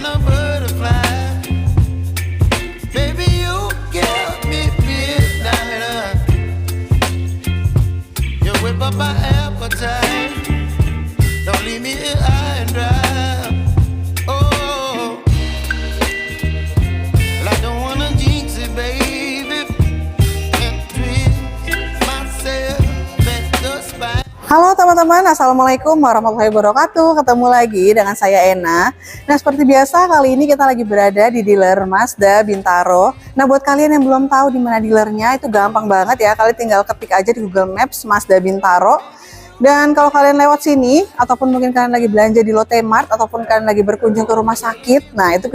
than a butterfly. Baby, you give me midnight. You whip up my appetite. Don't leave me here high and dry. Oh, well, I don't wanna jinx it, baby, and twist myself at the spine. Halo teman-teman, assalamualaikum warahmatullahi wabarakatuh. Ketemu lagi dengan saya Ena. Nah, seperti biasa kali ini kita lagi berada di dealer Mazda Bintaro. Nah, buat kalian yang belum tahu di mana dealernya, itu gampang banget ya. Kalian tinggal ketik aja di Google Maps Mazda Bintaro. Dan kalau kalian lewat sini, ataupun mungkin kalian lagi belanja di Lotte Mart, ataupun kalian lagi berkunjung ke rumah sakit, nah itu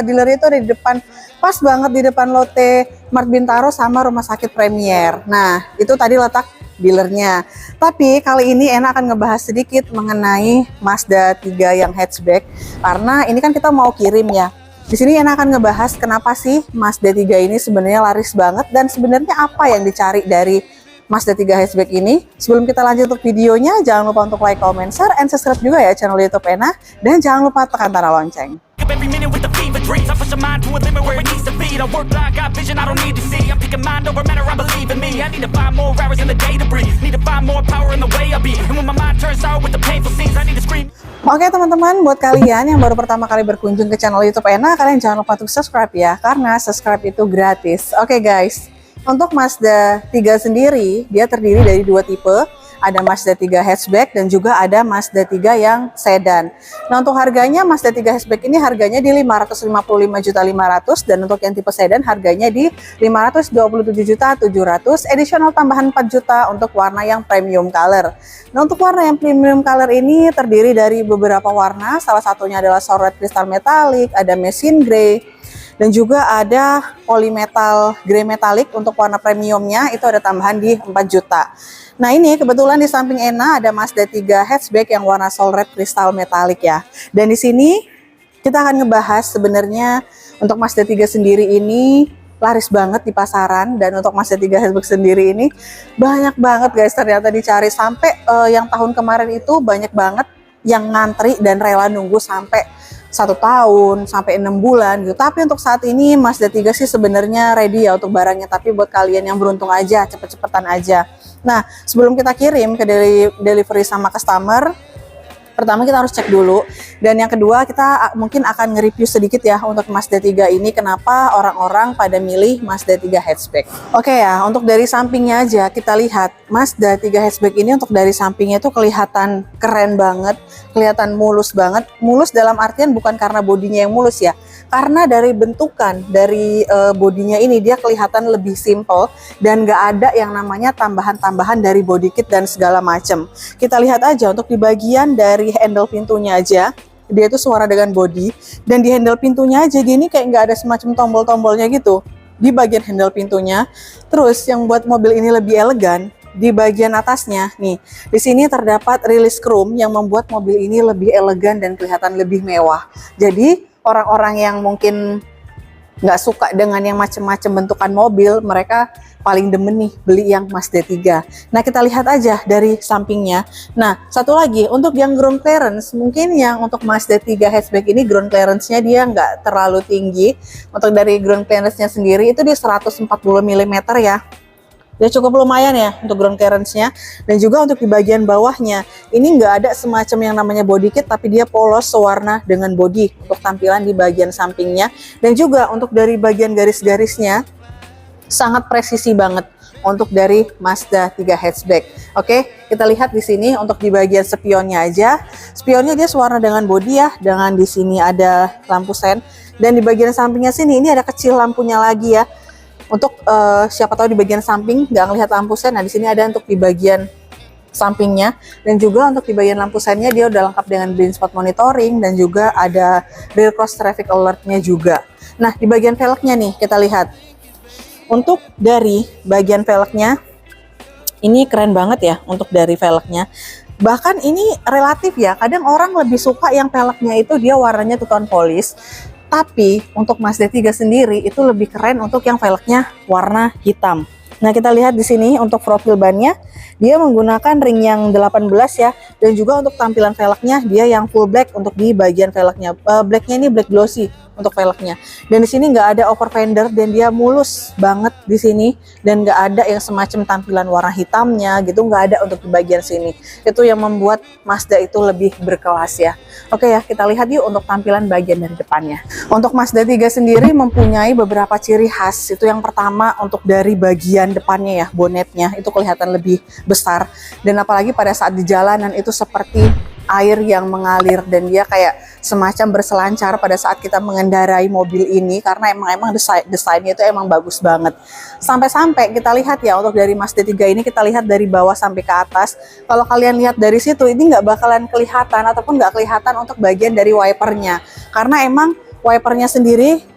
dealer itu ada di depan, pas banget di depan Lotte Mart Bintaro sama rumah sakit Premier. Nah, itu tadi letak dealernya. Tapi kali ini Ena akan ngebahas sedikit mengenai Mazda 3 yang hatchback, karena ini kan kita mau kirim ya. Di sini Ena akan ngebahas kenapa sih Mazda 3 ini sebenarnya laris banget, dan sebenarnya apa yang dicari dari Mazda 3 hatchback ini. Sebelum kita lanjut untuk videonya, jangan lupa untuk like, comment, share, and subscribe juga ya channel YouTube Ena, dan jangan lupa tekan tanda lonceng. Every minute with the fever dreams, I push a mind to a limit where it needs to be. I work blind, got vision I don't need to see. I'm picking mind over matter, I believe in me. I need to find more hours in the day to breathe. Need to find more power in the way I be. And when my mind turns sour with the painful scenes, I need to scream. Oke teman-teman, buat kalian yang baru pertama kali berkunjung ke channel YouTube Ena, kalian jangan lupa untuk subscribe ya, karena subscribe itu gratis. Oke guys, untuk Mazda 3 sendiri, dia terdiri dari dua tipe. Ada Mazda 3 hatchback dan juga ada Mazda 3 yang sedan. Nah, untuk harganya Mazda 3 hatchback ini harganya di 555.500.000, dan untuk yang tipe sedan harganya di 527.700.000, additional tambahan 4 juta untuk warna yang premium color. Nah, untuk warna yang premium color ini terdiri dari beberapa warna, salah satunya adalah Soul Red Crystal Metallic, ada Machine Grey, dan juga ada Polymetal Grey Metallic. Untuk warna premiumnya itu ada tambahan di 4 juta. Nah, ini kebetulan di samping Ena ada Mazda 3 hatchback yang warna Soul Red Crystal Metallic ya. Dan di sini kita akan ngebahas sebenarnya untuk Mazda 3 sendiri ini laris banget di pasaran, dan untuk Mazda 3 hatchback sendiri ini banyak banget guys ternyata dicari. Sampai yang tahun kemarin itu banyak banget yang ngantri dan rela nunggu sampai 1 tahun sampai 6 bulan gitu. Tapi untuk saat ini Mazda 3 sih sebenarnya ready ya untuk barangnya. Tapi buat kalian yang beruntung aja, cepet-cepetan aja. Nah, sebelum kita kirim ke delivery sama customer, pertama kita harus cek dulu, dan yang kedua kita mungkin akan nge-review sedikit ya untuk Mazda 3 ini, kenapa orang-orang pada milih Mazda 3 hatchback. Oke ya, untuk dari sampingnya aja kita lihat Mazda 3 hatchback ini. Untuk dari sampingnya itu kelihatan keren banget, kelihatan mulus banget. Mulus dalam artian bukan karena bodinya yang mulus ya, karena dari bentukan dari bodinya ini dia kelihatan lebih simple, dan gak ada yang namanya tambahan-tambahan dari body kit dan segala macam. Kita lihat aja untuk di bagian dari handle pintunya aja, dia itu suara dengan body, dan di handle pintunya aja dia ini kayak nggak ada semacam tombol-tombolnya gitu di bagian handle pintunya. Terus yang buat mobil ini lebih elegan, di bagian atasnya nih, di sini terdapat release chrome yang membuat mobil ini lebih elegan dan kelihatan lebih mewah. Jadi orang-orang yang mungkin nggak suka dengan yang macam-macam bentukan mobil, mereka paling demen nih beli yang Mazda 3. Nah, kita lihat aja dari sampingnya. Nah, satu lagi untuk yang ground clearance, mungkin yang untuk Mazda 3 hatchback ini ground clearance-nya dia nggak terlalu tinggi. Untuk dari ground clearance-nya sendiri itu di 140 mm ya. Dia cukup lumayan ya untuk ground clearance-nya. Dan juga untuk di bagian bawahnya, ini nggak ada semacam yang namanya body kit, tapi dia polos sewarna dengan body untuk tampilan di bagian sampingnya. Dan juga untuk dari bagian garis-garisnya sangat presisi banget untuk dari Mazda 3 hatchback. Oke, kita lihat di sini untuk di bagian spionnya aja. Spionnya dia sewarna dengan body ya, dengan di sini ada lampu sen, dan di bagian sampingnya sini ini ada kecil lampunya lagi ya. Untuk siapa tahu di bagian samping nggak ngelihat lampu sen, nah di sini ada untuk di bagian sampingnya. Dan juga untuk di bagian lampu sennya dia udah lengkap dengan blind spot monitoring, dan juga ada rear cross traffic alertnya juga. Nah, di bagian velgnya nih kita lihat. Untuk dari bagian velgnya ini keren banget ya untuk dari velgnya. Bahkan ini relatif ya, kadang orang lebih suka yang velgnya itu dia warnanya two tone polish. Tapi untuk Mazda 3 sendiri itu lebih keren untuk yang velgnya warna hitam. Nah, kita lihat di sini untuk profil bannya, dia menggunakan ring yang 18 ya, dan juga untuk tampilan velgnya dia yang full black untuk di bagian velgnya. Blacknya ini black glossy untuk velgnya. Dan di sini nggak ada over fender dan dia mulus banget di sini, dan nggak ada yang semacam tampilan warna hitamnya gitu, nggak ada untuk di bagian sini. Itu yang membuat Mazda itu lebih berkelas ya. Oke ya, kita lihat yuk untuk tampilan bagian dari depannya. Untuk Mazda 3 sendiri mempunyai beberapa ciri khas. Itu yang pertama untuk dari bagian depannya ya, bonetnya itu kelihatan lebih besar, dan apalagi pada saat di jalanan itu seperti air yang mengalir, dan dia kayak semacam berselancar pada saat kita mengendarai mobil ini, karena emang desainnya itu emang bagus banget. Sampai-sampai kita lihat ya, untuk dari Mazda 3 ini kita lihat dari bawah sampai ke atas. Kalau kalian lihat dari situ, ini nggak bakalan kelihatan ataupun nggak kelihatan untuk bagian dari wipernya, karena emang wipernya sendiri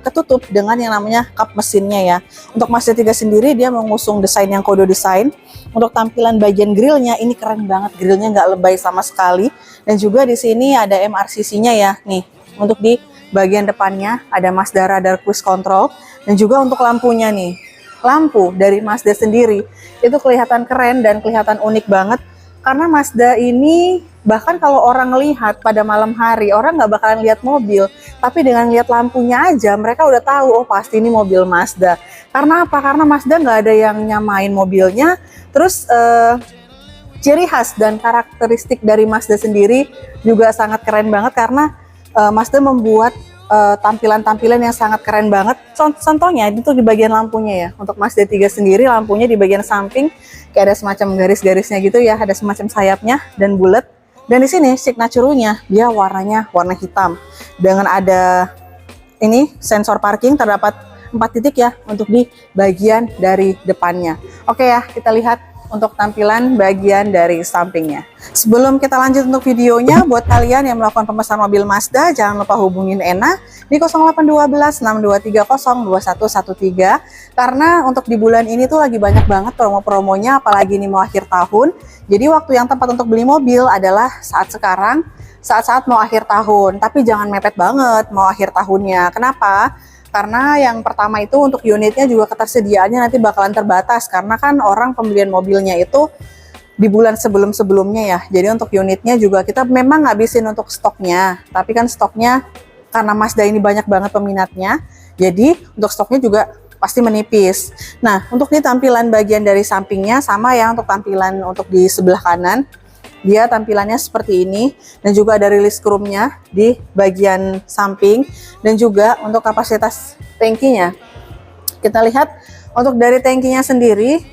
ketutup dengan yang namanya kap mesinnya ya. Untuk Mazda 3 sendiri dia mengusung desain yang kodo desain. Untuk tampilan bagian grillnya ini keren banget, grillnya nggak lebay sama sekali. Dan juga di sini ada MRCC-nya ya. Nih, untuk di bagian depannya ada Mazda Radar Cruise Control, dan juga untuk lampunya nih. Lampu dari Mazda sendiri itu kelihatan keren dan kelihatan unik banget. Karena Mazda ini bahkan kalau orang lihat pada malam hari, orang nggak bakalan lihat mobil, tapi dengan lihat lampunya aja mereka udah tahu, oh pasti ini mobil Mazda. Karena apa? Karena Mazda nggak ada yang nyamain mobilnya. Terus ciri khas dan karakteristik dari Mazda sendiri juga sangat keren banget, karena Mazda membuat tampilan-tampilan yang sangat keren banget. Contohnya itu di bagian lampunya ya. Untuk Mazda 3 sendiri lampunya di bagian samping kayak ada semacam garis-garisnya gitu ya, ada semacam sayapnya dan bulat. Dan di sini signature-nya dia warnanya warna hitam dengan ada ini sensor parking, terdapat 4 titik ya untuk di bagian dari depannya. Oke ya, kita lihat untuk tampilan bagian dari sampingnya. Sebelum kita lanjut untuk videonya, buat kalian yang melakukan pemesan mobil Mazda, jangan lupa hubungin Ena di 0812 6230 2113, karena untuk di bulan ini tuh lagi banyak banget promo-promonya, apalagi ini mau akhir tahun. Jadi waktu yang tepat untuk beli mobil adalah saat sekarang, saat-saat mau akhir tahun. Tapi jangan mepet banget mau akhir tahunnya. Kenapa? Karena yang pertama itu untuk unitnya juga ketersediaannya nanti bakalan terbatas, karena kan orang pembelian mobilnya itu di bulan sebelum-sebelumnya ya. Jadi untuk unitnya juga kita memang ngabisin untuk stoknya, tapi kan stoknya karena Mazda ini banyak banget peminatnya, jadi untuk stoknya juga pasti menipis. Nah, untuk di tampilan bagian dari sampingnya sama ya, untuk tampilan untuk di sebelah kanan dia tampilannya seperti ini, dan juga ada release chrome-nya di bagian samping, dan juga untuk kapasitas tangkinya. Kita lihat untuk dari tangkinya sendiri,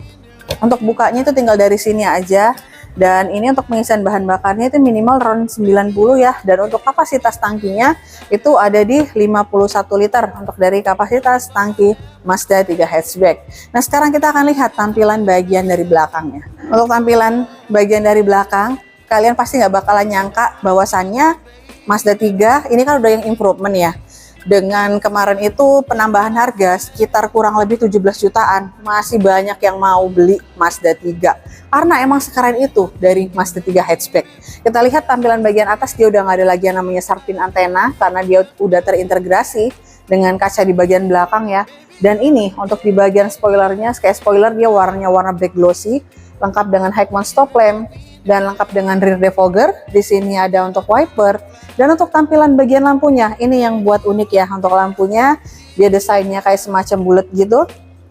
untuk bukanya itu tinggal dari sini aja, dan ini untuk pengisian bahan bakarnya itu minimal round 90 ya, dan untuk kapasitas tangkinya itu ada di 51 liter untuk dari kapasitas tangki Mazda 3 hatchback. Nah, sekarang kita akan lihat tampilan bagian dari belakangnya. Untuk tampilan bagian dari belakang, kalian pasti nggak bakalan nyangka bahwasannya Mazda 3 ini kan udah yang improvement ya. Dengan kemarin itu penambahan harga sekitar kurang lebih 17 jutaan, masih banyak yang mau beli Mazda 3. Karena emang sekeren itu dari Mazda 3 hatchback. Kita lihat tampilan bagian atas, dia udah nggak ada lagi yang namanya sharpin antena, karena dia udah terintegrasi dengan kaca di bagian belakang ya. Dan ini untuk di bagian spoilernya, kayak spoiler dia warnanya warna black glossy, lengkap dengan high mount stop lamp dan lengkap dengan rear defogger. Di sini ada untuk wiper, dan untuk tampilan bagian lampunya ini yang buat unik ya. Untuk lampunya dia desainnya kayak semacam bulat gitu,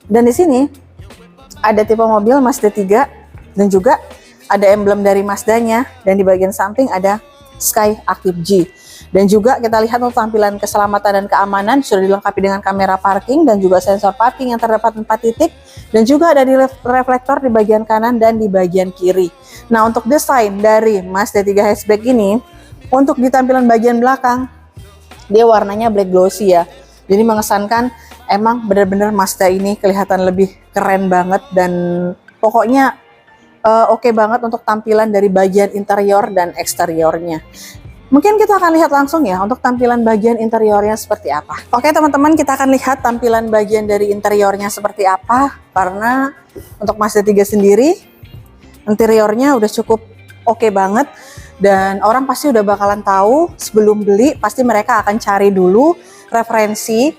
dan di sini ada tipe mobil Mazda 3 dan juga ada emblem dari Mazdanya, dan di bagian samping ada Sky Active G. Dan juga kita lihat untuk tampilan keselamatan dan keamanan sudah dilengkapi dengan kamera parking dan juga sensor parking yang terdapat 4 titik, dan juga ada di reflektor di bagian kanan dan di bagian kiri. Nah, untuk desain dari Mazda 3 hatchback ini, untuk di tampilan bagian belakang dia warnanya black glossy ya. Jadi mengesankan emang benar-benar Mazda ini kelihatan lebih keren banget, dan pokoknya oke banget untuk tampilan dari bagian interior dan eksteriornya. Mungkin kita akan lihat langsung ya untuk tampilan bagian interiornya seperti apa. Oke teman-teman, kita akan lihat tampilan bagian dari interiornya seperti apa. Karena untuk Mazda 3 sendiri, interiornya udah cukup oke banget. Dan orang pasti udah bakalan tahu sebelum beli, pasti mereka akan cari dulu referensi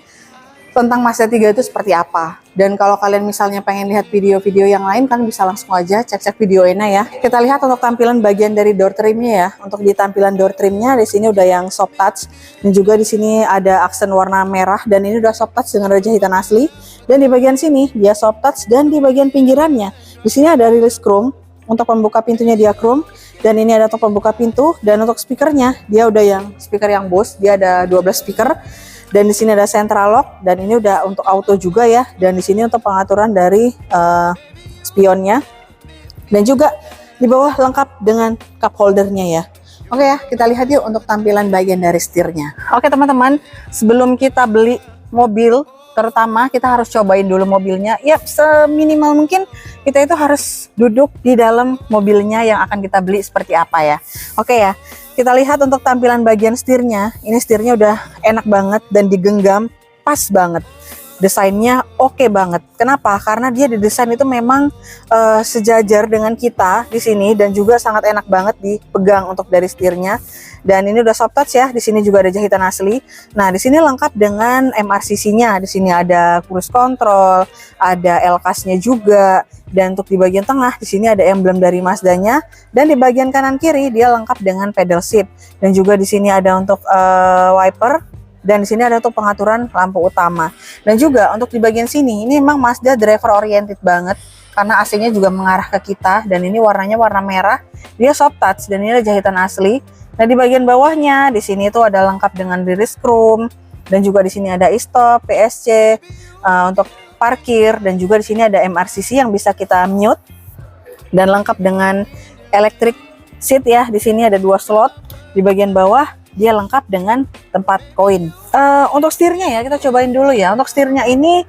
tentang Mazda 3 itu seperti apa. Dan kalau kalian misalnya pengen lihat video-video yang lain, kan bisa langsung aja cek-cek video ini ya. Kita lihat untuk tampilan bagian dari door trimnya ya. Untuk di tampilan door trimnya di sini udah yang soft touch, dan juga di sini ada aksen warna merah, dan ini udah soft touch dengan jahitan asli. Dan di bagian sini dia soft touch, dan di bagian pinggirannya di sini ada release chrome. Untuk pembuka pintunya dia chrome, dan ini ada untuk pembuka pintu. Dan untuk speakernya dia udah yang speaker yang Bose, dia ada 12 speaker. Dan di sini ada central lock, dan ini udah untuk auto juga ya. Dan di sini untuk pengaturan dari spionnya, dan juga di bawah lengkap dengan cup holdernya ya. Oke ya, kita lihat yuk untuk tampilan bagian dari setirnya. Oke teman-teman, sebelum kita beli mobil, terutama kita harus cobain dulu mobilnya. Ya, seminimal mungkin kita itu harus duduk di dalam mobilnya yang akan kita beli seperti apa ya. Oke ya. Kita lihat untuk tampilan bagian setirnya. Ini setirnya udah enak banget dan digenggam pas banget. Desainnya oke banget. Kenapa? Karena dia didesain itu memang sejajar dengan kita di sini, dan juga sangat enak banget dipegang untuk dari setirnya. Dan ini udah soft touch ya. Di sini juga ada jahitan asli. Nah, di sini lengkap dengan MRCC-nya. Di sini ada cruise control, ada LCAS-nya juga. Dan untuk di bagian tengah di sini ada emblem dari Mazda-nya, dan di bagian kanan kiri dia lengkap dengan pedal shift, dan juga di sini ada untuk wiper, dan di sini ada untuk pengaturan lampu utama. Dan juga untuk di bagian sini ini memang Mazda driver oriented banget, karena AC-nya juga mengarah ke kita, dan ini warnanya warna merah, dia soft touch, dan ini ada jahitan asli. Nah, di bagian bawahnya di sini tuh ada lengkap dengan release chrome, dan juga di sini ada e-stop, PSC, untuk parkir, dan juga di sini ada MRCC yang bisa kita mute, dan lengkap dengan electric seat ya. Di sini ada 2 slot. Di bagian bawah dia lengkap dengan tempat koin. Untuk setirnya ya, kita cobain dulu ya. Untuk setirnya ini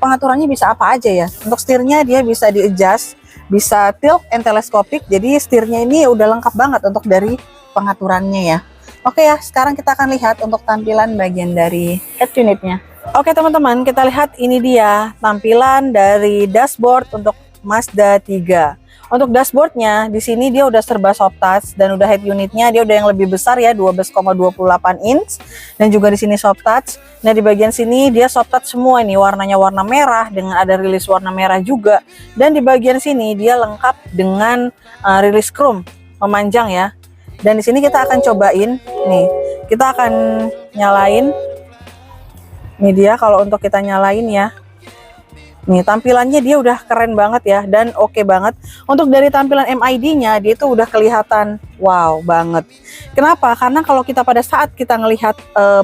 pengaturannya bisa apa aja ya. Untuk setirnya dia bisa di-adjust, bisa tilt and telescopic. Jadi setirnya ini udah lengkap banget untuk dari pengaturannya ya. Oke ya, sekarang kita akan lihat untuk tampilan bagian dari head unitnya. Oke teman-teman, kita lihat ini dia tampilan dari dashboard untuk Mazda 3. Untuk dashboardnya di sini dia udah serba soft touch, dan udah head unitnya dia udah yang lebih besar ya, 12,28 inch, dan juga di sini soft touch. Nah, di bagian sini dia soft touch semua, ini warnanya warna merah dengan ada release warna merah juga, dan di bagian sini dia lengkap dengan release chrome memanjang ya. Dan di sini kita akan cobain nih, kita akan nyalain. Ini dia kalau untuk kita nyalain ya. Nih tampilannya dia udah keren banget ya, dan oke banget. Untuk dari tampilan MID-nya dia itu udah kelihatan wow banget. Kenapa? Karena kalau kita pada saat kita ngelihat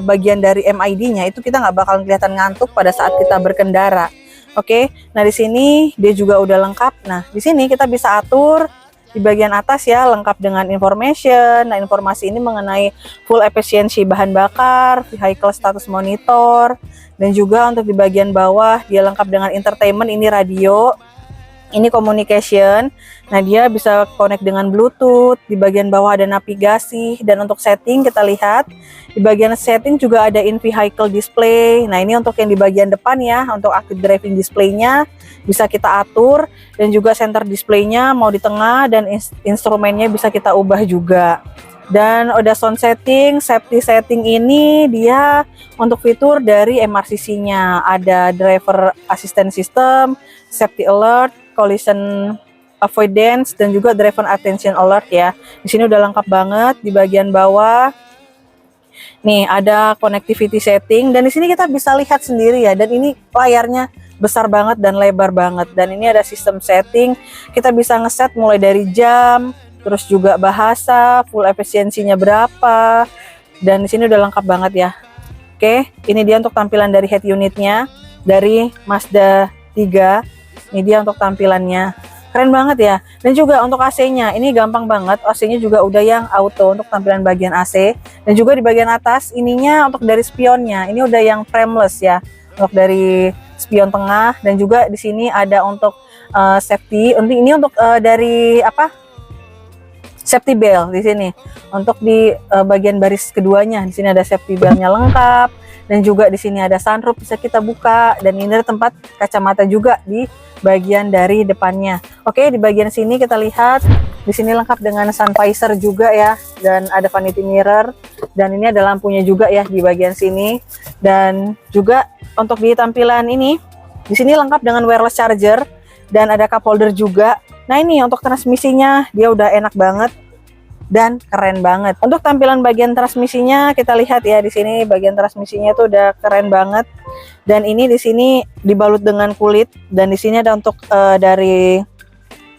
bagian dari MID-nya itu kita nggak bakal kelihatan ngantuk pada saat kita berkendara. Oke. Nah, di sini dia juga udah lengkap. Nah, di sini kita bisa atur di bagian atas ya, lengkap dengan information. Nah, informasi ini mengenai full efisiensi bahan bakar, vehicle status monitor, dan juga untuk di bagian bawah dia lengkap dengan entertainment, ini radio, ini communication. Nah, dia bisa connect dengan Bluetooth. Di bagian bawah ada navigasi, dan untuk setting kita lihat di bagian setting juga ada in vehicle display. Nah, ini untuk yang di bagian depan ya, untuk active driving display-nya bisa kita atur, dan juga center display-nya mau di tengah, dan instrumennya bisa kita ubah juga. Dan udah sound setting, safety setting ini dia untuk fitur dari MRCC-nya, ada driver assistance system, safety alert, collision avoidance, dan juga driver attention alert ya. Di sini udah lengkap banget. Di bagian bawah nih ada connectivity setting, dan di sini kita bisa lihat sendiri ya, dan ini layarnya besar banget dan lebar banget. Dan ini ada sistem setting, kita bisa ngeset mulai dari jam, terus juga bahasa, full efisiensinya berapa, dan di sini udah lengkap banget ya. Oke, ini dia untuk tampilan dari head unitnya dari Mazda 3. Ini dia untuk tampilannya, keren banget ya. Dan juga untuk AC-nya ini gampang banget, AC-nya juga udah yang auto untuk tampilan bagian AC. Dan juga di bagian atas ininya untuk dari spionnya, ini udah yang frameless ya, untuk dari spion tengah. Dan juga di sini ada untuk safety. Ini untuk dari apa? Safety belt di sini. Untuk di bagian baris keduanya di sini ada safety beltnya lengkap. Dan juga di sini ada sunroof bisa kita buka, dan ini ada tempat kacamata juga di bagian dari depannya. Oke, di bagian sini kita lihat di sini lengkap dengan sun visor juga ya, dan ada vanity mirror, dan ini ada lampunya juga ya di bagian sini. Dan juga untuk di tampilan ini, di sini lengkap dengan wireless charger dan ada cup holder juga. Nah ini untuk transmisinya dia udah enak banget dan keren banget. Untuk tampilan bagian transmisinya kita lihat ya, di sini bagian transmisinya itu udah keren banget. Dan ini di sini dibalut dengan kulit, dan di sini ada untuk dari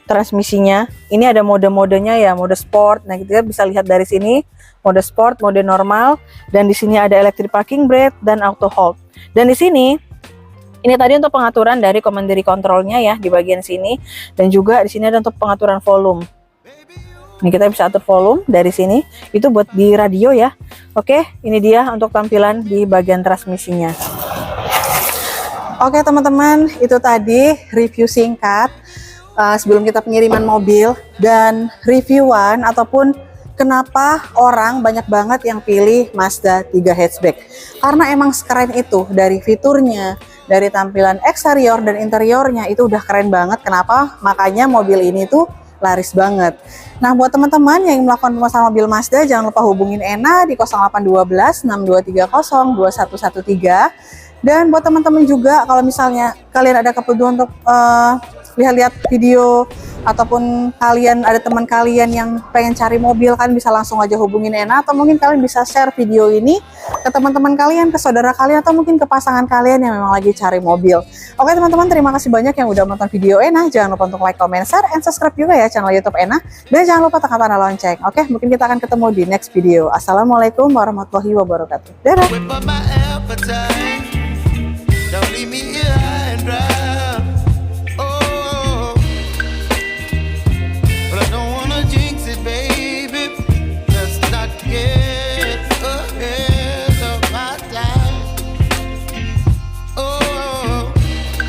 transmisinya. Ini ada mode-modenya ya, mode sport. Nah, kita bisa lihat dari sini mode sport, mode normal, dan di sini ada electric parking brake dan auto hold. Dan di sini ini tadi untuk pengaturan dari commandery controlnya ya di bagian sini, dan juga di sini ada untuk pengaturan volume. Ini kita bisa atur volume dari sini. Itu buat di radio ya. Oke, ini dia untuk tampilan di bagian transmisinya. Oke teman-teman, itu tadi review singkat sebelum kita pengiriman mobil dan reviewan ataupun kenapa orang banyak banget yang pilih Mazda 3 hatchback. Karena emang sekeren itu, dari fiturnya, dari tampilan eksterior dan interiornya itu udah keren banget. Kenapa? Makanya mobil ini tuh laris banget. Nah, buat teman-teman yang melakukan pemesanan mobil Mazda, jangan lupa hubungin Ena di 0812 6230 2113. Dan buat teman-teman juga, kalau misalnya kalian ada kebutuhan untuk lihat-lihat video ataupun kalian ada teman kalian yang pengen cari mobil, kan bisa langsung aja hubungin Ena, atau mungkin kalian bisa share video ini ke teman-teman kalian, ke saudara kalian, atau mungkin ke pasangan kalian yang memang lagi cari mobil. Oke teman-teman, terima kasih banyak yang udah menonton video Ena. Jangan lupa untuk like, comment, share, and subscribe juga ya channel YouTube Ena, dan jangan lupa tekan tanda lonceng. Oke, mungkin kita akan ketemu di next video. Assalamualaikum warahmatullahi wabarakatuh. Dadah. Whip up my appetite. Don't leave me